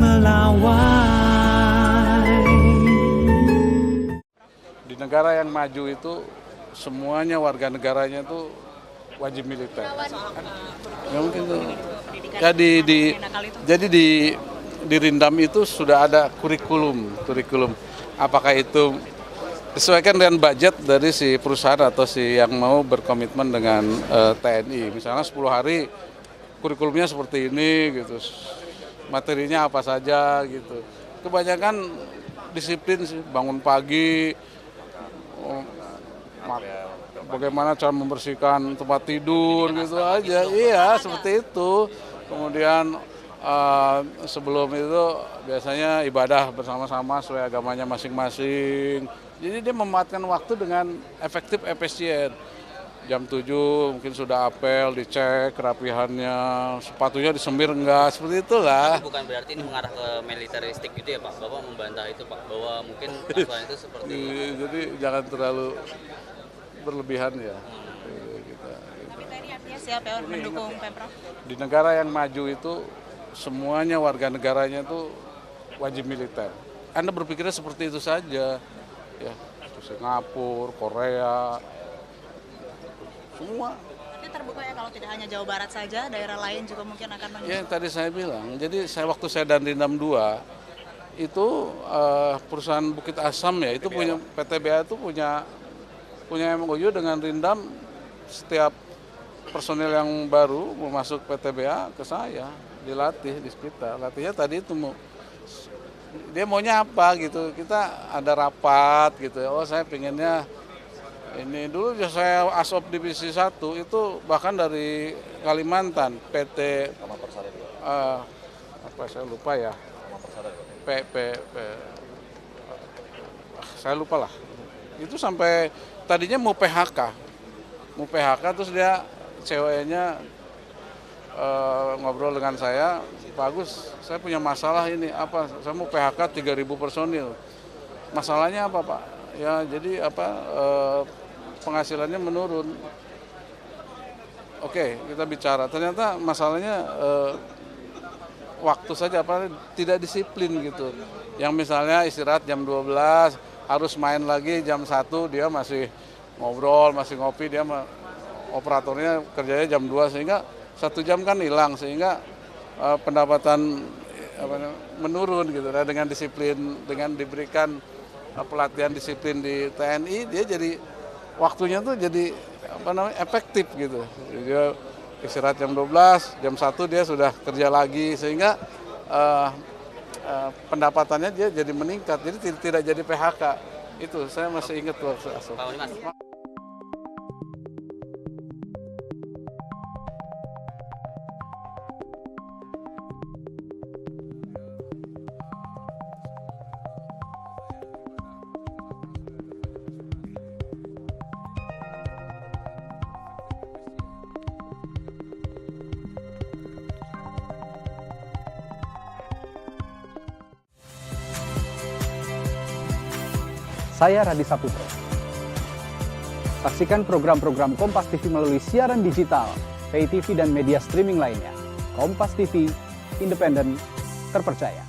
melawai. Di negara yang maju itu semuanya warga negaranya itu wajib militer. Ya mungkin tuh. Ya jadi di Rindam itu sudah ada kurikulum. Apakah itu disesuaikan dengan budget dari si perusahaan atau si yang mau berkomitmen dengan TNI. Misalnya 10 hari kurikulumnya seperti ini gitu. Materinya apa saja gitu. Kebanyakan disiplin sih, bangun pagi, bagaimana cara membersihkan tempat tidur gitu aja. Iya, seperti itu. Kemudian sebelum itu biasanya ibadah bersama-sama sesuai agamanya masing-masing. Jadi dia memanfaatkan waktu dengan efektif, efisien. Jam 7 mungkin sudah apel, dicek kerapihannya, sepatunya disemir enggak, seperti itulah. Tapi bukan berarti ini mengarah ke militeristik gitu ya Pak? Bapak membantah itu Pak, bahwa mungkin masalah itu seperti... Jadi jangan terlalu berlebihan ya. Tapi ini artinya siap ya mendukung Pemprov? Di negara yang maju itu semuanya warga negaranya itu wajib militer. Anda berpikirnya seperti itu saja, ya Singapura, Korea, semua. Tapi terbuka ya kalau tidak hanya Jawa Barat saja, daerah lain juga mungkin akan menyusul. Ya tadi saya bilang, jadi waktu saya dan Rindam 2 itu perusahaan Bukit Asam ya itu punya PTBA itu punya MOU dengan Rindam. Setiap personil yang baru mau masuk PTBA ke saya dilatih di sekitar. Latihnya tadi itu dia maunya apa gitu. Kita ada rapat gitu. Oh saya pengennya ini dulu saya Asop Divisi 1 itu bahkan dari Kalimantan PT apa saya lupa ya. Saya lupa lah. Itu sampai tadinya mau PHK terus dia ceweknya ngobrol dengan saya, Pak Agus, saya punya masalah ini apa? Saya mau PHK 3.000 personil. Masalahnya apa Pak? Ya jadi penghasilannya menurun. Oke, kita bicara. Ternyata masalahnya waktu saja tidak disiplin gitu. Yang misalnya istirahat jam 12 harus main lagi jam 1 dia masih ngobrol, masih ngopi, dia operatornya kerjanya jam 2 sehingga 1 jam kan hilang sehingga pendapatan menurun gitu. Nah, dengan disiplin, dengan diberikan pelatihan disiplin di TNI dia jadi waktunya tuh jadi efektif gitu. Dia istirahat jam 12, jam 1 dia sudah kerja lagi sehingga pendapatannya dia jadi meningkat. Jadi tidak jadi PHK. Itu saya masih ingat waktu Asop. Saya Radi Saputro. Saksikan program-program Kompas TV melalui siaran digital, pay TV dan media streaming lainnya. Kompas TV, independen, terpercaya.